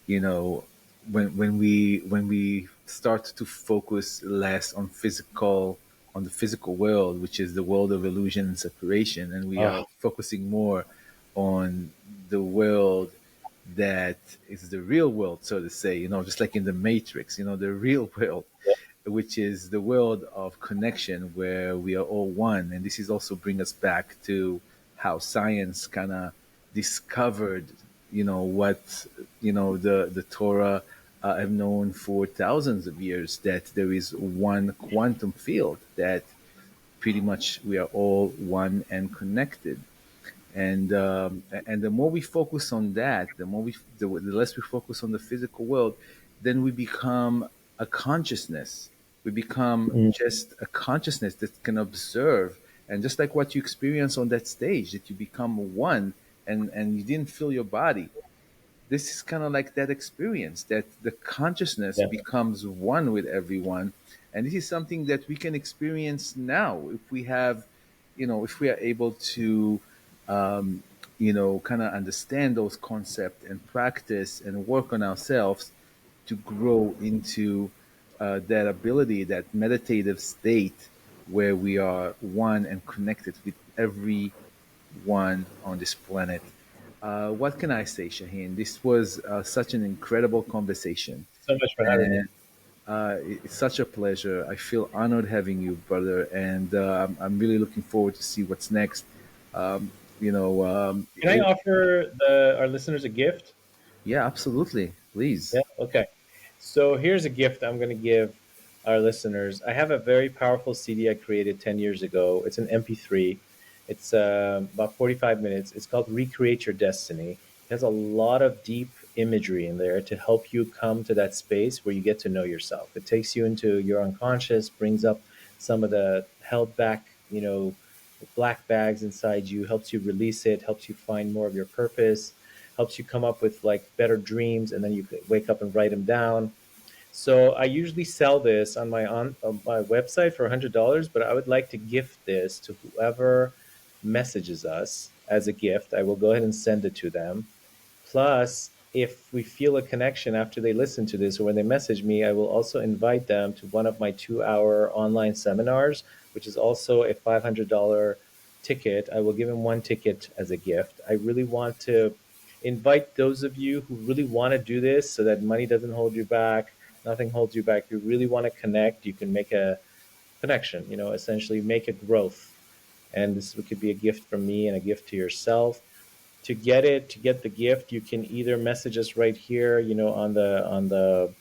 you know, when we start to focus less on the physical world, which is the world of illusion and separation, and we are Oh, focusing more on the world, that is the real world, so to say, just like in the Matrix, the real world, which is the world of connection where we are all one. And this is also bring us back to how science kind of discovered, what, the Torah have known for thousands of years, that there is one quantum field, that pretty much we are all one and connected. And the more we focus on that, the less we focus on the physical world, then we become a consciousness. We become Mm, just a consciousness that can observe, and just like what you experience on that stage, that you become one, and you didn't feel your body. This is kind of like that experience, that the consciousness yeah, becomes one with everyone. And this is something that we can experience now, if we have, if we are able to, um, kind of understand those concepts and practice and work on ourselves to grow into that ability, that meditative state where we are one and connected with everyone on this planet. What can I say, Shaheen? This was such an incredible conversation, so much for having me. and it's such a pleasure. I feel honored having you, brother, and I'm really looking forward to see what's next. Um, Can I offer our listeners a gift? yeah, absolutely. Yeah. Please. Okay. So here's a gift I'm going to give our listeners. I have a very powerful CD I created 10 years ago. It's an MP3. It's about 45 minutes. It's called Recreate Your Destiny. It has a lot of deep imagery in there to help you come to that space where you get to know yourself. It takes you into your unconscious, brings up some of the held back, black bags inside you, helps you release it, helps you find more of your purpose, helps you come up with like better dreams, and then you wake up and write them down. So I usually sell this on my website for $100, but I would like to gift this to whoever messages us as a gift. I will go ahead and send it to them. Plus, if we feel a connection after they listen to this or when they message me, I will also invite them to one of my 2-hour online seminars, which is also a $500 ticket. I will give them one ticket as a gift. I really want to invite those of you who really want to do this so that money doesn't hold you back, nothing holds you back. You really want to connect, you can make a connection, essentially make a growth. And this could be a gift from me and a gift to yourself. To get the gift, you can either message us right here, on the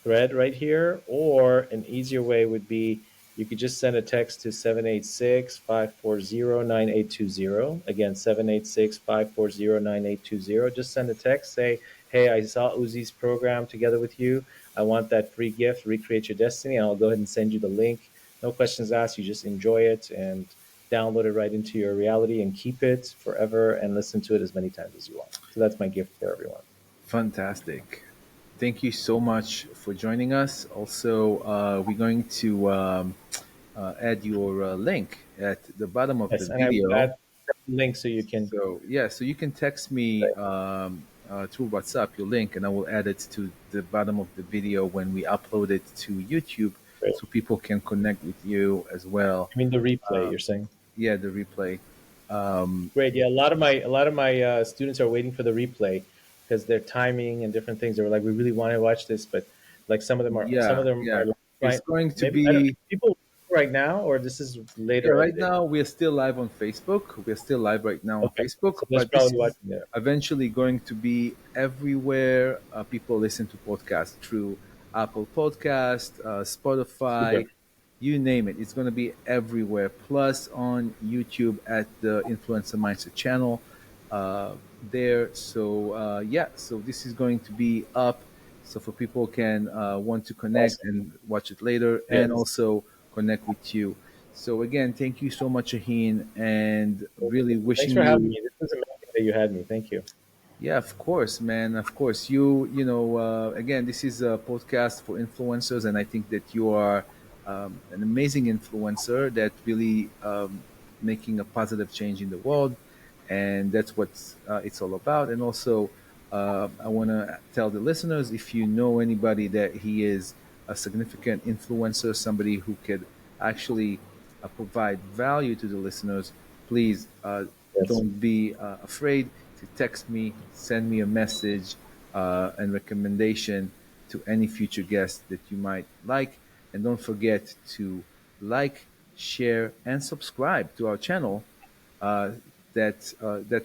thread right here, or an easier way would be you could just send a text to 786-540-9820. Again, 786-540-9820. Just send a text, say, hey, I saw Uzi's program together with you. I want that free gift, Recreate Your Destiny. And I'll go ahead and send you the link. No questions asked. You just enjoy it and download it right into your reality and keep it forever and listen to it as many times as you want. So that's my gift for everyone. Fantastic. Thank you so much for joining us. Also, we're going to add your link at the bottom of the Yes, and I will video. add the link so you can. So yeah, so you can text me through WhatsApp your link, and I will add it to the bottom of the video when we upload it to YouTube, Great. so people can connect with you as well. I mean the replay. Uh, You're saying yeah, the replay. great. Yeah, a lot of my students are waiting for the replay because their timing and different things. They were like, we really want to watch this, but like some of Yeah, them yeah. are like, It's trying. going to Maybe I don't. be. People right now, or this is Yeah, later in the right day. now we're still live on Facebook. We're still live right now on Okay, Facebook, so there's but this probably is watching there. eventually going to be everywhere people listen to podcasts, through Apple Podcast, Super. Spotify, you name it. It's going to be everywhere. Plus on YouTube at the Influencer Mindset channel there. So yeah, so this is going to be up. So for people can want to connect Awesome. and watch it later, and Yes. also connect with you. So again, thank you so much, Shaheen, and really Thanks wishing for having you. me. This was amazing that you had me. Thank you. Yeah, of course, man. Of course, again, this is a podcast for influencers, and I think that you are an amazing influencer that really making a positive change in the world, and that's what it's all about. And also, I want to tell the listeners, if you know anybody that he is a significant influencer, somebody who could actually provide value to the listeners, please Yes. don't be afraid to text me, send me a message and recommendation to any future guest that you might like. And don't forget to like, share, and subscribe to our channel. Uh, that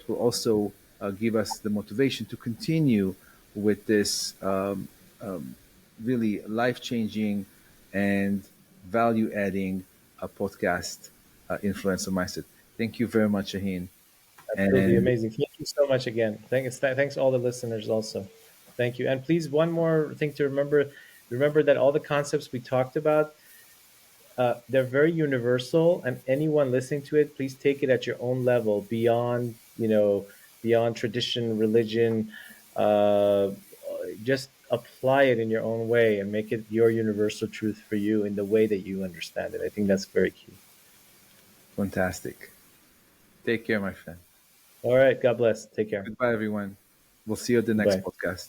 will also give us the motivation to continue with this really life changing and value adding podcast, Influencer Mindset. Thank you very much, Shaheen. Absolutely And amazing. Thank you so much again. Thanks all the listeners also. Thank you. And please, one more thing to remember: remember that all the concepts we talked about, they're very universal, and anyone listening to it, please take it at your own level, beyond beyond tradition, religion. Uh, just apply it in your own way and make it your universal truth for you in the way that you understand it. I think that's very key. fantastic. Take care, my friend. All right. God bless. Take care. Goodbye, everyone. We'll see you at the next Bye. podcast.